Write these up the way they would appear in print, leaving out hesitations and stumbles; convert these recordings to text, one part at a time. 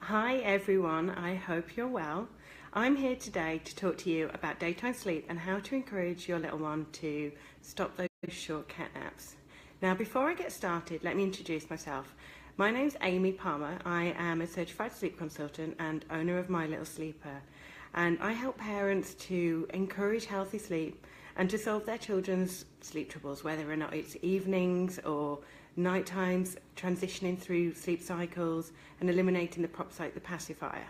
Hi everyone, I hope you're well. I'm here today to talk to you about daytime sleep and how to encourage your little one to stop those short cat naps. Now before I get started, let me introduce myself. My name's Aimi Palmer. I am a certified sleep consultant and owner of My Little Sleeper, and I help parents to encourage healthy sleep and to solve their children's sleep troubles, whether or not it's evenings or night times, transitioning through sleep cycles and eliminating the props like the pacifier.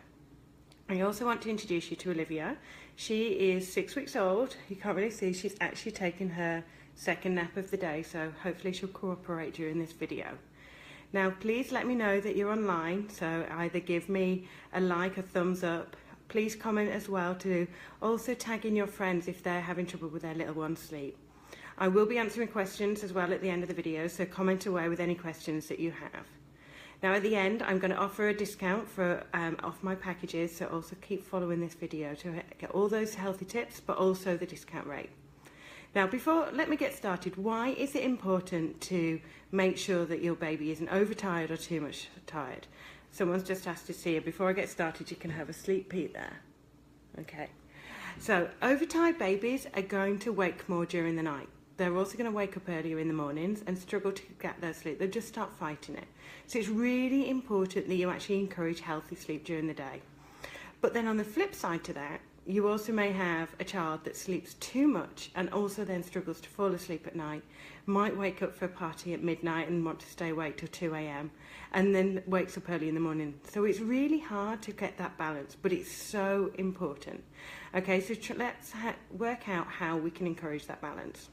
I also want to introduce you to Olivia. She is 6 weeks old. You can't really see, she's actually taken her second nap of the day, so hopefully she'll cooperate during this video. Now please let me know that you're online, so either give me a like, a thumbs up. Please comment as well to also tag in your friends if they're having trouble with their little one's sleep. I will be answering questions as well at the end of the video, so comment away with any questions that you have. Now at the end, I'm going to offer a discount for off my packages, so also keep following this video to get all those healthy tips, but also the discount rate. Now let me get started. Why is it important to make sure that your baby isn't overtired or too much tired? Someone's just asked to see you. Before I get started, you can have a sleep peek there. Okay. So overtired babies are going to wake more during the night. They're also going to wake up earlier in the mornings and struggle to get their sleep. They'll just start fighting it. So it's really important that you actually encourage healthy sleep during the day. But then on the flip side to that, you also may have a child that sleeps too much and also then struggles to fall asleep at night, might wake up for a party at midnight and want to stay awake till 2 a.m. and then wakes up early in the morning. So it's really hard to get that balance, but it's so important. Okay, so let's work out how we can encourage that balance.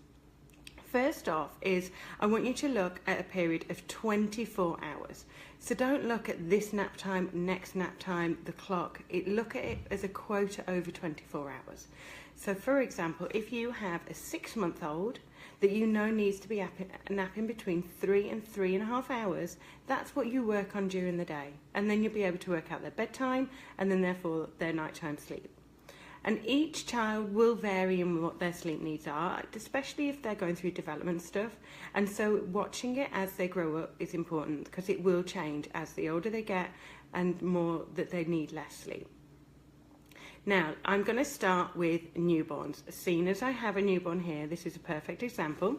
First off is I want you to look at a period of 24 hours. So don't look at this nap time, next nap time, the clock. Look at it as a quota over 24 hours. So for example, if you have a 6-month-old that you know needs to be napping between 3 and 3.5 hours, that's what you work on during the day. And then you'll be able to work out their bedtime and then therefore their nighttime sleep. And each child will vary in what their sleep needs are, especially if they're going through development stuff. And so watching it as they grow up is important because it will change as the older they get and more that they need less sleep. Now, I'm going to start with newborns. Seeing as I have a newborn here, this is a perfect example.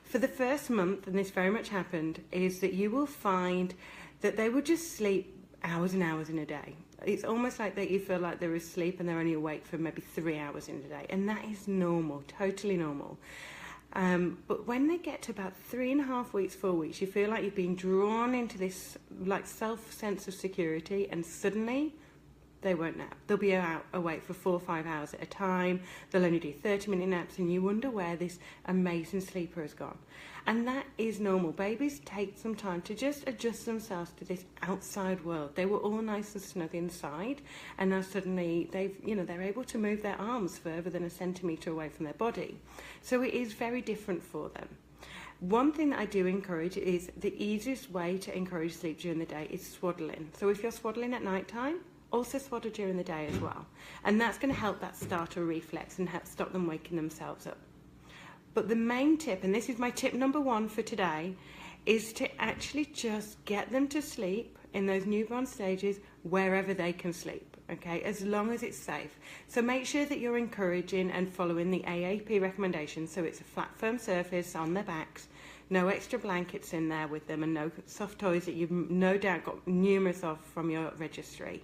For the first month, and this very much happened, is that you will find that they will just sleep hours and hours in a day. It's almost like that you feel like they're asleep and they're only awake for maybe 3 hours in a day, and that is normal, totally normal. But when they get to about 3.5 weeks, 4 weeks, you feel like you've been drawn into this like sense of security, and suddenly they won't nap. They'll be out awake for 4 or 5 hours at a time. They'll only do 30-minute naps, and you wonder where this amazing sleeper has gone. And that is normal. Babies take some time to just adjust themselves to this outside world. They were all nice and snug inside, and now suddenly they're able to move their arms further than a centimetre away from their body. So it is very different for them. One thing that I do encourage is the easiest way to encourage sleep during the day is swaddling. So if you're swaddling at night time, also swaddle during the day as well. And that's going to help that startle reflex and help stop them waking themselves up. But the main tip, and this is my tip number 1 for today, is to actually just get them to sleep in those newborn stages wherever they can sleep, okay, as long as it's safe. So make sure that you're encouraging and following the AAP recommendations, so it's a flat, firm surface on their backs, no extra blankets in there with them, and no soft toys that you've no doubt got numerous of from your registry.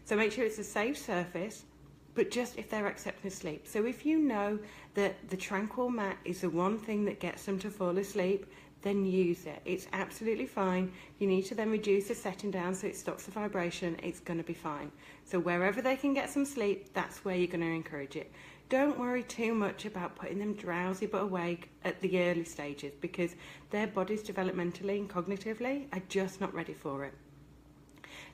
So make sure it's a safe surface, but just if they're accepting sleep. So if you know that the Tranquilo Mat is the one thing that gets them to fall asleep, then use it. It's absolutely fine. You need to then reduce the setting down so it stops the vibration. It's going to be fine. So wherever they can get some sleep, that's where you're going to encourage it. Don't worry too much about putting them drowsy but awake at the early stages, because their bodies developmentally and cognitively are just not ready for it.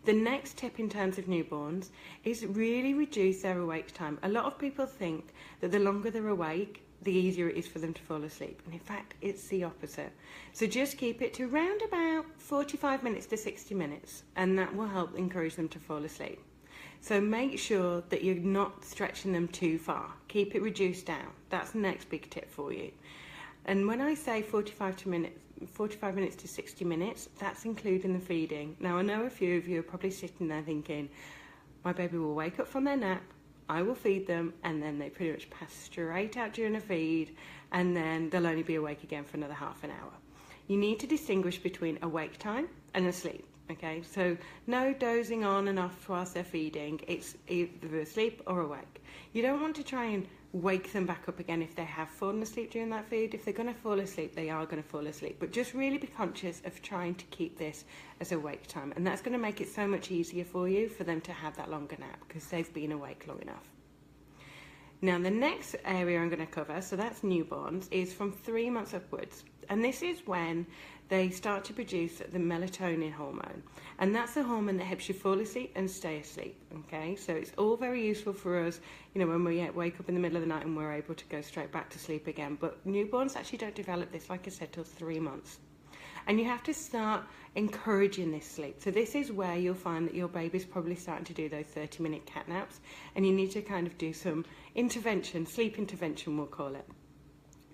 The next tip in terms of newborns is really reduce their awake time. A lot of people think that the longer they're awake, the easier it is for them to fall asleep. And in fact, it's the opposite. So just keep it to around about 45 minutes to 60 minutes, and that will help encourage them to fall asleep. So make sure that you're not stretching them too far. Keep it reduced down. That's the next big tip for you. And when I say 45 minutes 45 minutes to 60 minutes. That's including the feeding. Now, I know a few of you are probably sitting there thinking, my baby will wake up from their nap, I will feed them, and then they pretty much pass straight out during a feed, and then they'll only be awake again for another half an hour. You need to distinguish between awake time and asleep. Okay, so no dozing on and off whilst they're feeding. It's either asleep or awake. You don't want to try and wake them back up again if they have fallen asleep during that feed. If they're going to fall asleep, they are going to fall asleep. But just really be conscious of trying to keep this as awake time. And that's going to make it so much easier for you for them to have that longer nap because they've been awake long enough. Now, the next area I'm going to cover, so that's newborns, is from 3 months upwards. And this is when they start to produce the melatonin hormone. And that's the hormone that helps you fall asleep and stay asleep, okay? So it's all very useful for us, you know, when we wake up in the middle of the night and we're able to go straight back to sleep again. But newborns actually don't develop this, like I said, till 3 months. And you have to start encouraging this sleep. So this is where you'll find that your baby's probably starting to do those 30-minute cat naps, and you need to kind of do some intervention, sleep intervention we'll call it.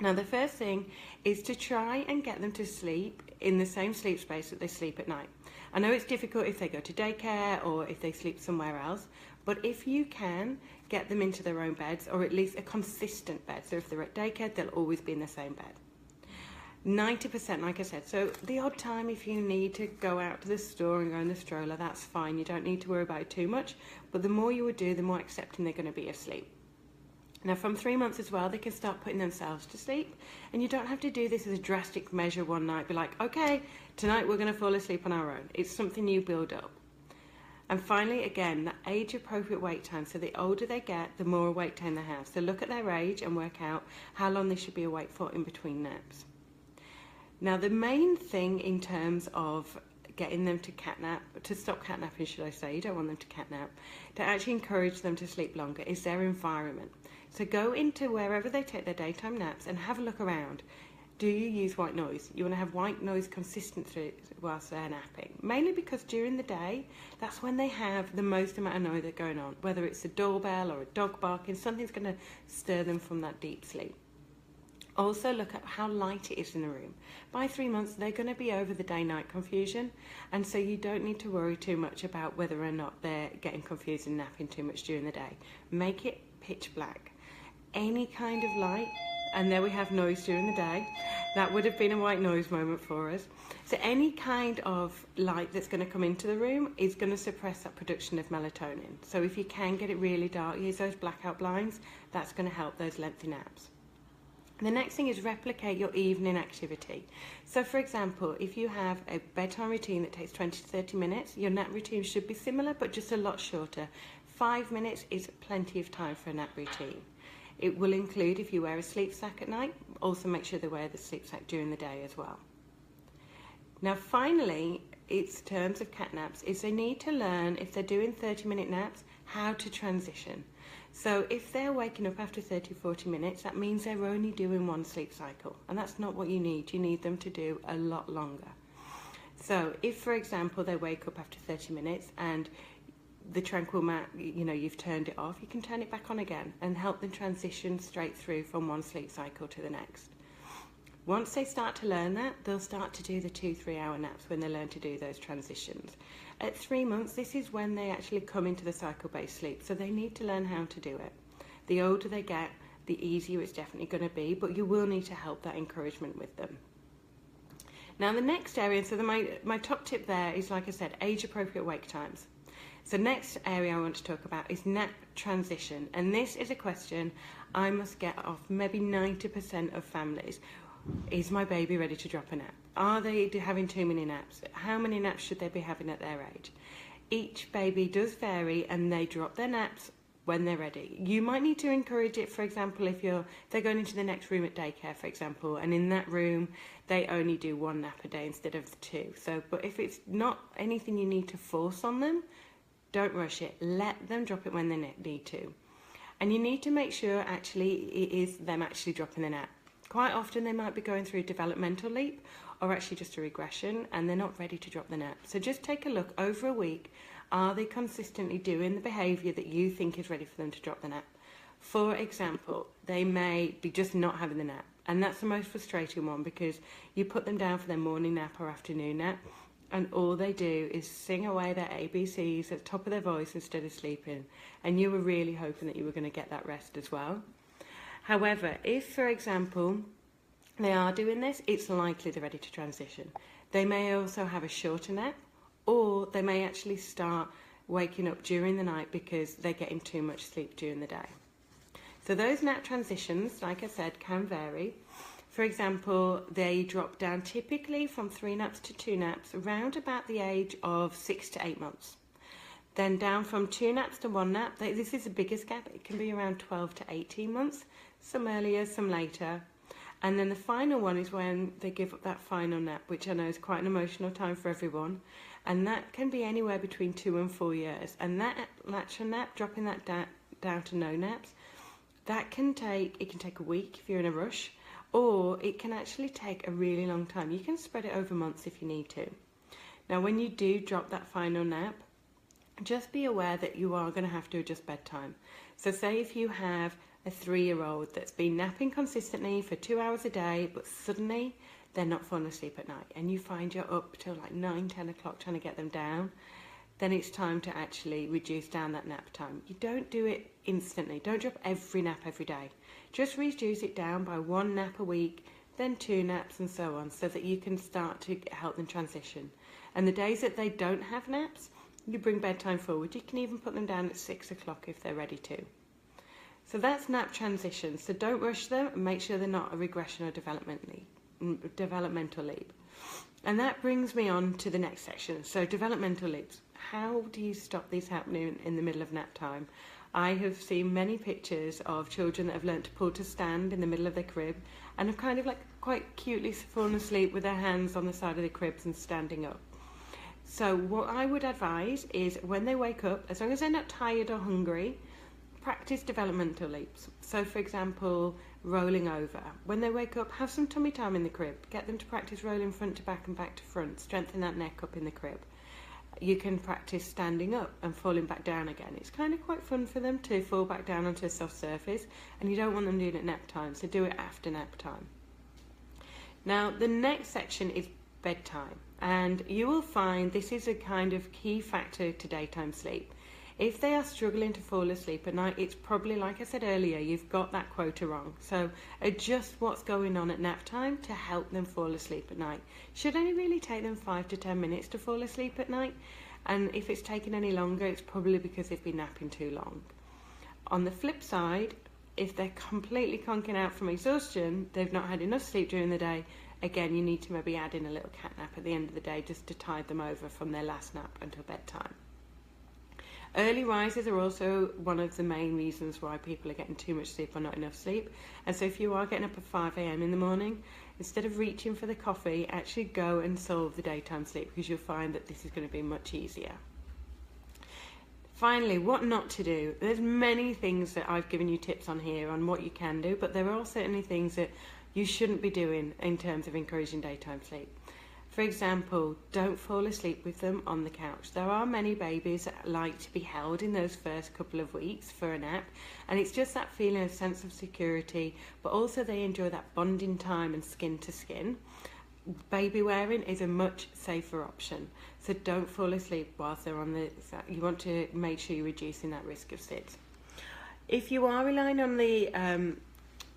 Now, the first thing is to try and get them to sleep in the same sleep space that they sleep at night. I know it's difficult if they go to daycare or if they sleep somewhere else, but if you can, get them into their own beds, or at least a consistent bed. So if they're at daycare, they'll always be in the same bed. 90%, like I said. So the odd time if you need to go out to the store and go in the stroller, that's fine. You don't need to worry about it too much. But the more you would do, the more accepting they're going to be asleep. Now, from 3 months as well, they can start putting themselves to sleep. And you don't have to do this as a drastic measure one night. Be like, okay, tonight we're going to fall asleep on our own. It's something you build up. And finally, again, that age-appropriate wake time. So the older they get, the more awake time they have. So look at their age and work out how long they should be awake for in between naps. Now, the main thing in terms of getting them to stop catnapping, should I say, you don't want them to catnap, to actually encourage them to sleep longer, is their environment. So go into wherever they take their daytime naps and have a look around. Do you use white noise? You want to have white noise consistency whilst they're napping. Mainly because during the day, that's when they have the most amount of noise that's going on. Whether it's a doorbell or a dog barking, something's going to stir them from that deep sleep. Also, look at how light it is in the room. By 3 months, they're going to be over the day-night confusion, and so you don't need to worry too much about whether or not they're getting confused and napping too much during the day. Make it pitch black. Any kind of light, and there we have noise during the day. That would have been a white noise moment for us. So any kind of light that's going to come into the room is going to suppress that production of melatonin. So if you can get it really dark, use those blackout blinds. That's going to help those lengthy naps. The next thing is replicate your evening activity. So for example, if you have a bedtime routine that takes 20 to 30 minutes, your nap routine should be similar, but just a lot shorter. 5 minutes is plenty of time for a nap routine. It will include, if you wear a sleep sack at night, also make sure they wear the sleep sack during the day as well. Now finally, in terms of cat naps, is they need to learn, if they're doing 30-minute naps, how to transition. So if they're waking up after 30-40 minutes, that means they're only doing one sleep cycle. And that's not what you need. You need them to do a lot longer. So if, for example, they wake up after 30 minutes and the Tranquilo Mat, you know, you've turned it off, you can turn it back on again and help them transition straight through from one sleep cycle to the next. Once they start to learn that, they'll start to do the 2-3 hour naps when they learn to do those transitions. At 3 months, this is when they actually come into the cycle-based sleep, so they need to learn how to do it. The older they get, the easier it's definitely going to be, but you will need to help that encouragement with them. Now the next area, so my top tip there is, like I said, age-appropriate wake times. So next area I want to talk about is nap transition, and this is a question I must get off maybe 90% of families. Is my baby ready to drop a nap? Are they having too many naps? How many naps should they be having at their age? Each baby does vary, and they drop their naps when they're ready. You might need to encourage it, for example, if they're going into the next room at daycare, for example, and in that room they only do 1 nap a day instead of the 2. So, but if it's not anything you need to force on them, don't rush it. Let them drop it when they need to. And you need to make sure actually it is them actually dropping the nap. Quite often they might be going through a developmental leap or actually just a regression, and they're not ready to drop the nap. So just take a look over a week. Are they consistently doing the behaviour that you think is ready for them to drop the nap? For example, they may be just not having the nap, And that's the most frustrating one, because you put them down for their morning nap or afternoon nap, and all they do is sing away their ABCs at the top of their voice instead of sleeping. And you were really hoping that you were going to get that rest as well. However, if, for example, they are doing this, it's likely they're ready to transition. They may also have a shorter nap, or they may actually start waking up during the night because they're getting too much sleep during the day. So those nap transitions, like I said, can vary. For example, they drop down typically from 3 naps to 2 naps around about the age of 6 to 8 months. Then down from 2 naps to 1 nap, this is the biggest gap, it can be around 12 to 18 months, some earlier, some later. And then the final one is when they give up that final nap, which I know is quite an emotional time for everyone. And that can be anywhere between 2 and 4 years. And that latch nap, dropping that down to no naps, it can take a week if you're in a rush, or it can actually take a really long time. You can spread it over months if you need to. Now, when you do drop that final nap, just be aware that you are going to have to adjust bedtime. So say if you have a 3-year-old that's been napping consistently for 2 hours a day, but suddenly they're not falling asleep at night, and you find you're up till like 9-10 o'clock trying to get them down, then it's time to actually reduce down that nap time. You don't do it instantly. Don't drop every nap every day. Just reduce it down by 1 nap a week, then 2 naps and so on, so that you can start to help them transition. And the days that they don't have naps, you bring bedtime forward. You can even put them down at 6 o'clock if they're ready to. So that's nap transition. So don't rush them, and make sure they're not a regression or developmental leap. And that brings me on to the next section. So developmental leaps. How do you stop these happening in the middle of nap time? I have seen many pictures of children that have learnt to pull to stand in the middle of their crib and have kind of like quite cutely fallen asleep with their hands on the side of the cribs and standing up. So what I would advise is when they wake up, as long as they're not tired or hungry, practice developmental leaps. So for example, rolling over. When they wake up, have some tummy time in the crib. Get them to practice rolling front to back and back to front. Strengthen that neck up in the crib. You can practice standing up and falling back down again. It's kind of quite fun for them to fall back down onto a soft surface, and you don't want them doing it at nap time, so do it after nap time. Now, the next section is bedtime, and you will find this is a kind of key factor to daytime sleep. If they are struggling to fall asleep at night, it's probably, like I said earlier, you've got that quota wrong. So adjust what's going on at nap time to help them fall asleep at night. Should only really take them 5 to 10 minutes to fall asleep at night. And if it's taken any longer, it's probably because they've been napping too long. On the flip side, if they're completely conking out from exhaustion, they've not had enough sleep during the day, again, you need to maybe add in a little cat nap at the end of the day just to tide them over from their last nap until bedtime. Early risers are also one of the main reasons why people are getting too much sleep or not enough sleep. And so if you are getting up at 5 a.m. in the morning, instead of reaching for the coffee, actually go and solve the daytime sleep, because you'll find that this is going to be much easier. Finally, what not to do. There's many things that I've given you tips on here on what you can do, but there are certainly things that you shouldn't be doing in terms of encouraging daytime sleep. For example, don't fall asleep with them on the couch. There are many babies that like to be held in those first couple of weeks for a nap, and it's just that feeling of sense of security, but also they enjoy that bonding time and skin to skin. Baby wearing is a much safer option, so don't fall asleep whilst they're on the, you want to make sure you're reducing that risk of SIDS. If you are relying on the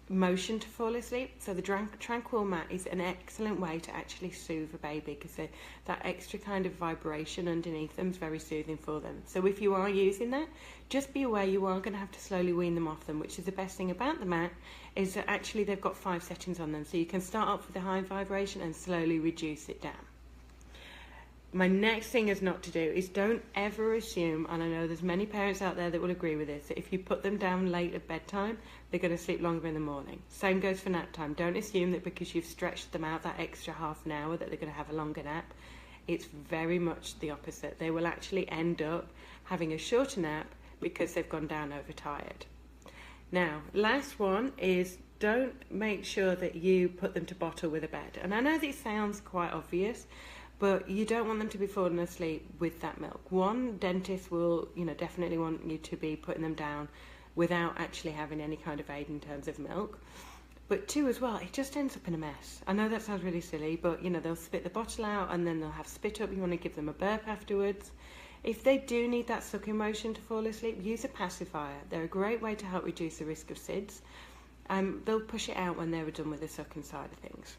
motion to fall asleep, so the Tranquilo Mat is an excellent way to actually soothe a baby, because that extra kind of vibration underneath them is very soothing for them. So if you are using that, just be aware you are going to have to slowly wean them off them, which is the best thing about the mat, is that actually they've got 5 settings on them, so you can start off with a high vibration and slowly reduce it down. My next thing is not to do is don't ever assume, and I know there's many parents out there that will agree with this, that if you put them down late at bedtime, they're going to sleep longer in the morning. Same goes for nap time. Don't assume that because you've stretched them out that extra half an hour that they're going to have a longer nap. It's very much the opposite. They will actually end up having a shorter nap because they've gone down overtired. Now, last one is don't make sure that you put them to bottle with a bed. And I know this sounds quite obvious, but you don't want them to be falling asleep with that milk. One, dentist will, definitely want you to be putting them down without actually having any kind of aid in terms of milk. But two as well, it just ends up in a mess. I know that sounds really silly, but you know, they'll spit the bottle out and then they'll have spit up. You want to give them a burp afterwards. If they do need that sucking motion to fall asleep, use a pacifier. They're a great way to help reduce the risk of SIDS. They'll push it out when they're done with the sucking side of things.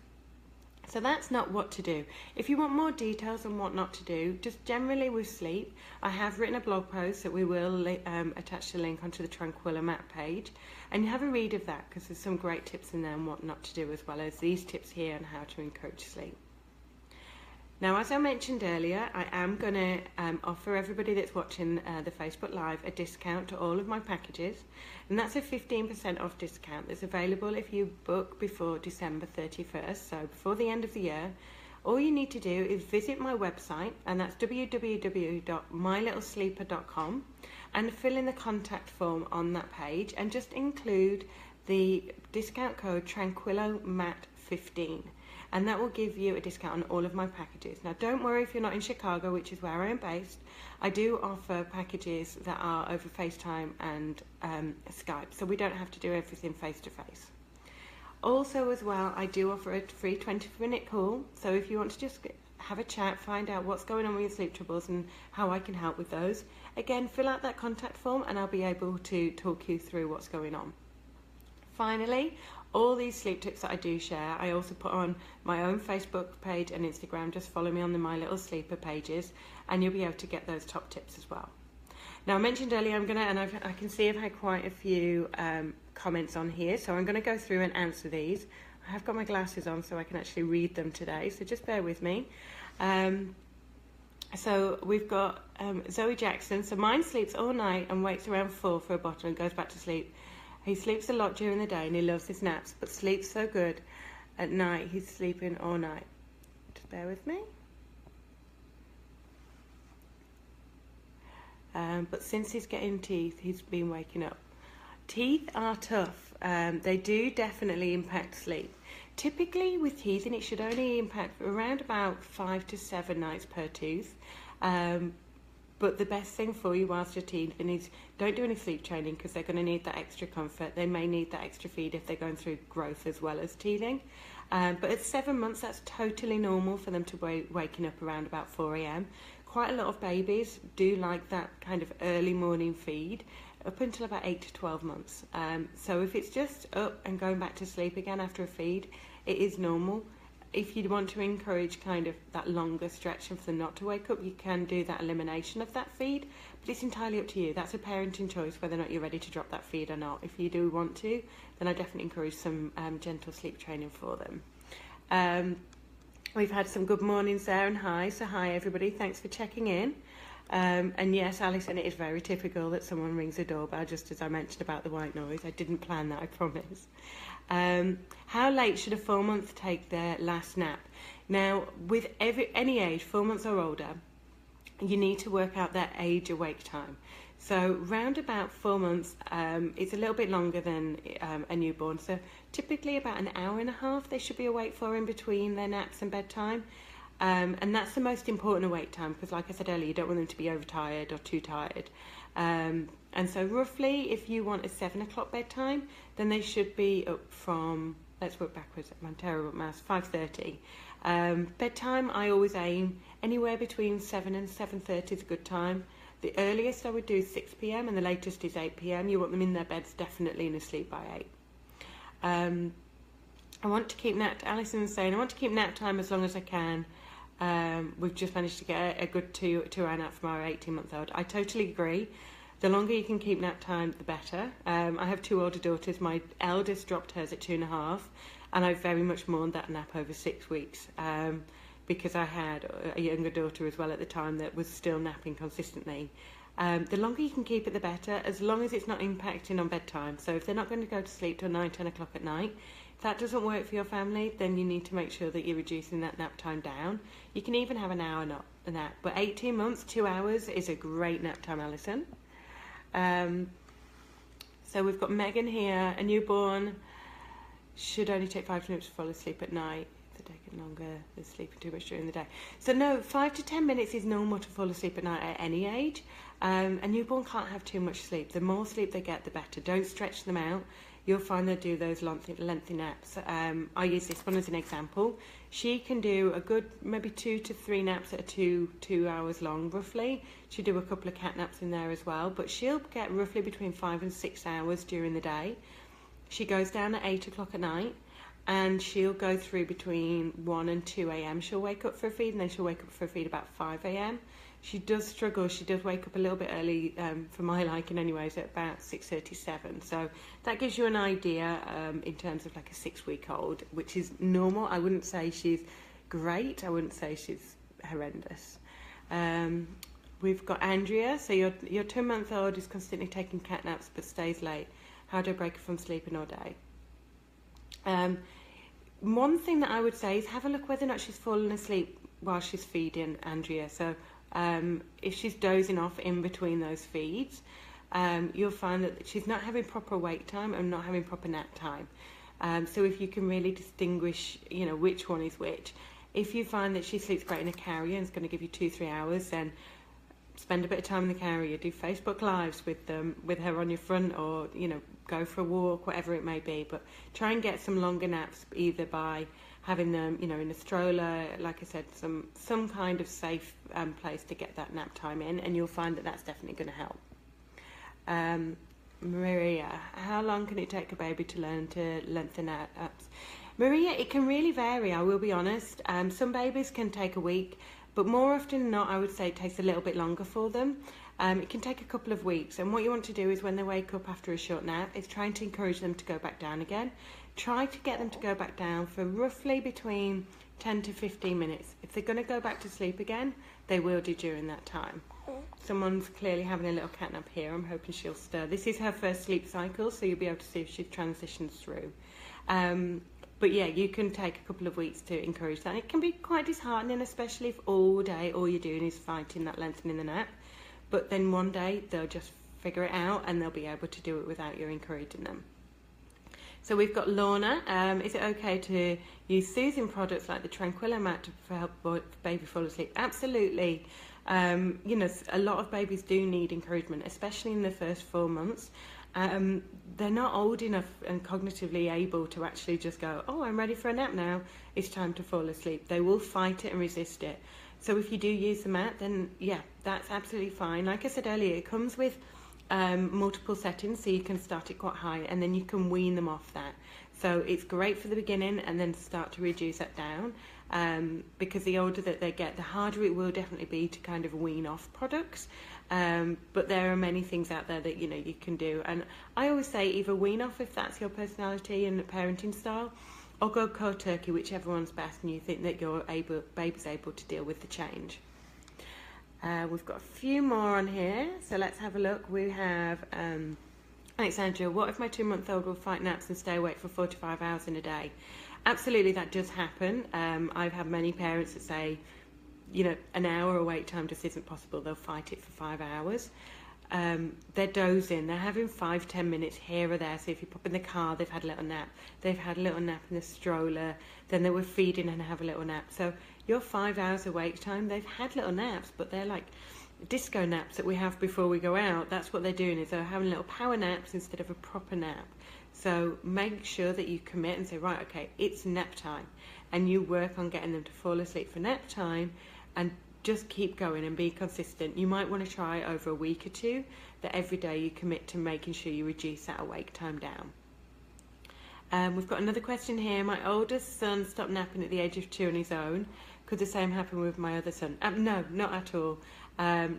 So that's not what to do. If you want more details on what not to do, just generally with sleep, I have written a blog post that we will attach the link onto the Tranquilo Mat page, and you have a read of that because there's some great tips in there on what not to do, as well as these tips here on how to encourage sleep. Now, as I mentioned earlier, I am going to offer everybody that's watching the Facebook Live a discount to all of my packages, and that's a 15% off discount that's available if you book before December 31st, so before the end of the year. All you need to do is visit my website, and that's www.mylittlesleeper.com, and fill in the contact form on that page, and just include the discount code Tranquilo Mat 15. And that will give you a discount on all of my packages. Now, don't worry if you're not in Chicago, which is where I am based. I do offer packages that are over FaceTime and Skype, so we don't have to do everything face-to-face. Also, as well, I do offer a free 20-minute call, so if you want to just have a chat, find out what's going on with your sleep troubles and how I can help with those. Again, fill out that contact form and I'll be able to talk you through what's going on. Finally, all these sleep tips that I do share, I also put on my own Facebook page and Instagram. Just follow me on the My Little Sleeper pages and you'll be able to get those top tips as well. Now, I mentioned earlier I can see I've had quite a few comments on here, so I'm going to go through and answer these. I have got my glasses on so I can actually read them today, so just bear with me. So we've got Zoe Jackson. So mine sleeps all night and wakes around 4 for a bottle and goes back to sleep. He sleeps a lot during the day and he loves his naps, but sleeps so good at night, he's sleeping all night. Just bear with me. But since he's getting teeth, he's been waking up. Teeth are tough. They do definitely impact sleep. Typically with teething, it should only impact around about 5 to 7 nights per tooth. But the best thing for you whilst you're teething is don't do any sleep training, because they're going to need that extra comfort. They may need that extra feed if they're going through growth as well as teething. But at 7 months, that's totally normal for them to be waking up around about 4 a.m. Quite a lot of babies do like that kind of early morning feed up until about 8 to 12 months. So if it's just up and going back to sleep again after a feed, it is normal. If you want to encourage kind of that longer stretch and for them not to wake up, you can do that elimination of that feed, but it's entirely up to you. That's a parenting choice whether or not you're ready to drop that feed or not. If you do want to, then I definitely encourage some gentle sleep training for them. We've had some good mornings there and hi, so hi everybody, thanks for checking in. And yes, Alison, it is very typical that someone rings the doorbell, just as I mentioned about the white noise. I didn't plan that, I promise. How late should a 4-month take their last nap? Now, with any age, 4 months or older, you need to work out their age awake time. So round about 4 months, it's a little bit longer than a newborn. So typically about an hour and a half they should be awake for in between their naps and bedtime. And that's the most important awake time, because like I said earlier, you don't want them to be overtired or too tired. And so roughly, if you want a 7 o'clock bedtime, then they should be up from, let's work backwards, I'm terrible at maths, 5:30. Bedtime, I always aim anywhere between 7 and 7:30 is a good time. The earliest I would do is 6 p.m. and the latest is 8 p.m. You want them in their beds definitely and asleep by 8. I want to keep Alison's saying, I want to keep nap time as long as I can. We've just managed to get a good 2-hour nap from our 18-month-old. I totally agree. The longer you can keep nap time, the better. I have 2 older daughters. My eldest dropped hers at 2.5, and I very much mourned that nap over 6 weeks because I had a younger daughter as well at the time that was still napping consistently. The longer you can keep it, the better, as long as it's not impacting on bedtime. So if they're not going to go to sleep till 9-10 o'clock at night, if that doesn't work for your family, then you need to make sure that you're reducing that nap time down. You can even have an hour nap, but 18 months, 2 hours is a great nap time, Alison. So we've got Megan here. A newborn should only take 5 minutes to fall asleep at night. If they're taking longer, they're sleeping too much during the day. So no, 5 to 10 minutes is normal to fall asleep at night at any age. A newborn can't have too much sleep. The more sleep they get, the better. Don't stretch them out. you'll find they do those lengthy naps. I use this one as an example. She can do a good maybe 2 to 3 naps that are 2 hours long roughly. She'll do a couple of cat naps in there as well, but she'll get roughly between 5 and 6 hours during the day. She goes down at 8 o'clock at night, and she'll go through between 1 and 2 a.m. She'll wake up for a feed, and then she'll wake up for a feed about 5 a.m. She does struggle. She does wake up a little bit early, for my liking anyways, at about 6:37. So that gives you an idea in terms of like a 6-week-old, which is normal. I wouldn't say she's great. I wouldn't say she's horrendous. We've got Andrea. So your 2-month-old is constantly taking cat naps but stays late. How do I break her from sleeping all day? One thing that I would say is have a look whether or not she's fallen asleep while she's feeding, Andrea. So if she's dozing off in between those feeds, you'll find that she's not having proper wake time and not having proper nap time. So if you can really distinguish, you know, which one is which. If you find that she sleeps great in a carrier and it's going to give you 2-3 hours, then spend a bit of time in the carrier, do Facebook Lives with her on your front, or, you know, go for a walk, whatever it may be. But try and get some longer naps, either by having them, you know, in a stroller, like I said, some kind of safe place to get that nap time in, and you'll find that that's definitely going to help. Maria, how long can it take a baby to learn to lengthen naps? Maria, it can really vary, I will be honest. Some babies can take a week, but more often than not, I would say it takes a little bit longer for them. It can take a couple of weeks, and what you want to do is when they wake up after a short nap is trying to encourage them to go back down again. Try to get them to go back down for roughly between 10 to 15 minutes. If they're going to go back to sleep again, they will do during that time. Someone's clearly having a little catnap here. I'm hoping she'll stir. This is her first sleep cycle, so you'll be able to see if she transitions through. But yeah, you can take a couple of weeks to encourage that. It can be quite disheartening, especially if all day all you're doing is fighting that lengthening the nap. But then one day they'll just figure it out and they'll be able to do it without you encouraging them. So we've got Lorna. Is it okay to use soothing products like the Tranquilo Mat to help baby fall asleep? Absolutely. You know, a lot of babies do need encouragement, especially in the first 4 months. They're not old enough and cognitively able to actually just go, oh, I'm ready for a nap now, it's time to fall asleep. They will fight it and resist it. So if you do use the mat, then yeah, that's absolutely fine. Like I said earlier, it comes with multiple settings, so you can start it quite high and then you can wean them off that. So it's great for the beginning, and then start to reduce that down, because the older that they get, the harder it will definitely be to kind of wean off products. But there are many things out there that, you know, you can do, and I always say either wean off if that's your personality and parenting style, or go cold turkey, whichever one's best and you think that your baby's able to deal with the change. We've got a few more on here, so let's have a look. We have Alexandra, what if my 2-month-old will fight naps and stay awake for 45 hours in a day? Absolutely, that does happen. I've had many parents that say, you know, an hour awake time just isn't possible. They'll fight it for 5 hours. They're dozing. They're having 5-10 minutes here or there. So if you pop in the car, they've had a little nap. They've had a little nap in the stroller. Then they were feeding and have a little nap. So your 5 hours awake time, they've had little naps, but they're like disco naps that we have before we go out. That's what they're doing, is they're having little power naps instead of a proper nap. So make sure that you commit and say, right, okay, it's nap time, and you work on getting them to fall asleep for nap time, and just keep going and be consistent. You might want to try over a week or two that every day you commit to making sure you reduce that awake time down. We've got another question here. My oldest son stopped napping at the age of 2 on his own. Could the same happen with my other son? No, not at all. I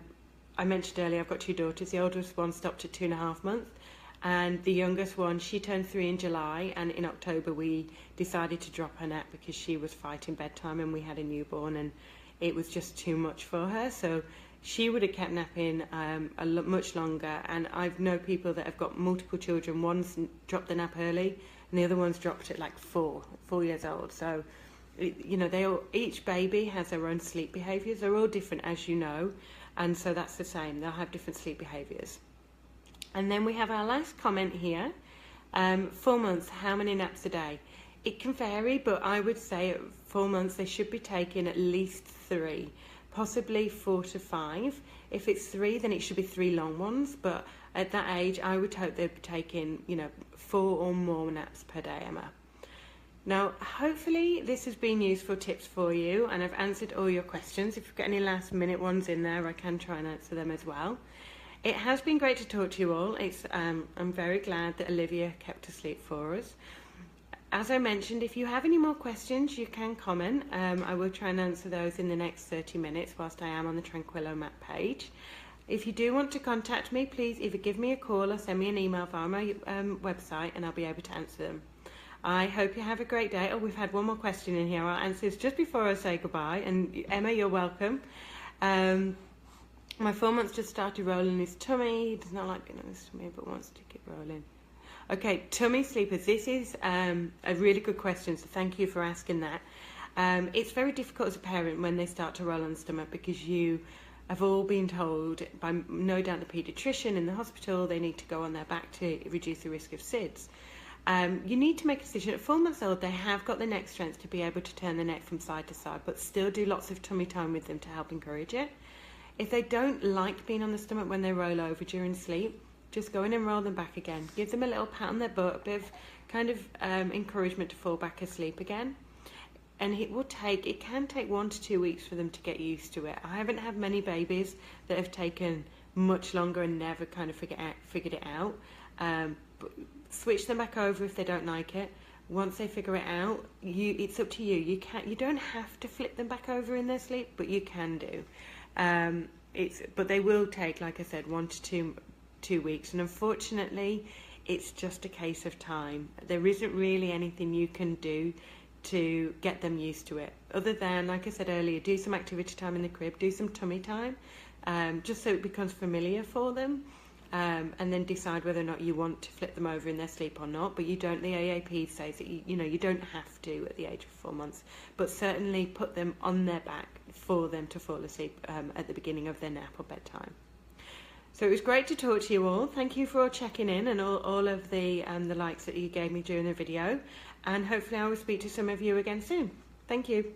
mentioned earlier I've got 2 daughters. The oldest one stopped at 2.5 months, and the youngest one, she turned 3 in July, and in October we decided to drop her nap because she was fighting bedtime and we had a newborn and it was just too much for her. So she would have kept napping much longer, and I've known people that have got multiple children. One's dropped the nap early and the other one's dropped at like 4 years old. So you know, each baby has their own sleep behaviours. They're all different, as you know, and so that's the same. They'll have different sleep behaviours. And then we have our last comment here. 4 months, how many naps a day? It can vary, but I would say at 4 months they should be taking at least 3. possibly 4 to 5. If it's 3, then it should be 3 long ones, but at that age I would hope they'd be taking, you know, 4 or more naps per day, Emma. Now, hopefully this has been useful tips for you, and I've answered all your questions. If you've got any last minute ones in there, I can try and answer them as well. It has been great to talk to you all. I'm very glad that Olivia kept asleep for us. As I mentioned, if you have any more questions, you can comment. I will try and answer those in the next 30 minutes whilst I am on the Tranquilo Mat page. If you do want to contact me, please either give me a call or send me an email via my website, and I'll be able to answer them. I hope you have a great day. Oh, we've had one more question in here. I'll answer this just before I say goodbye. And Emma, you're welcome. My 4 months just started rolling his tummy. He does not like being on his tummy, but wants to keep rolling. Okay, tummy sleepers. This is a really good question, so thank you for asking that. It's very difficult as a parent when they start to roll on the stomach, because you have all been told by no doubt the paediatrician in the hospital they need to go on their back to reduce the risk of SIDS. You need to make a decision. At 4 months old, they have got the neck strength to be able to turn the neck from side to side, but still do lots of tummy time with them to help encourage it. If they don't like being on the stomach when they roll over during sleep, just go in and roll them back again. Give them a little pat on their butt, a bit of kind of encouragement to fall back asleep again. And it can take 1 to 2 weeks for them to get used to it. I haven't had many babies that have taken much longer and never kind of figured it out. Switch them back over if they don't like it. Once they figure it out, it's up to you. You don't have to flip them back over in their sleep, but you can do. But they will take, like I said, 1 to 2 weeks, and unfortunately it's just a case of time. There isn't really anything you can do to get them used to it, other than, like I said earlier, do some activity time in the crib, do some tummy time, just so it becomes familiar for them. And then decide whether or not you want to flip them over in their sleep or not. But you don't. The AAP says that you don't have to at the age of 4 months, but certainly put them on their back for them to fall asleep at the beginning of their nap or bedtime. So it was great to talk to you all. Thank you for all checking in and all of the likes that you gave me during the video, and hopefully I will speak to some of you again soon. Thank you.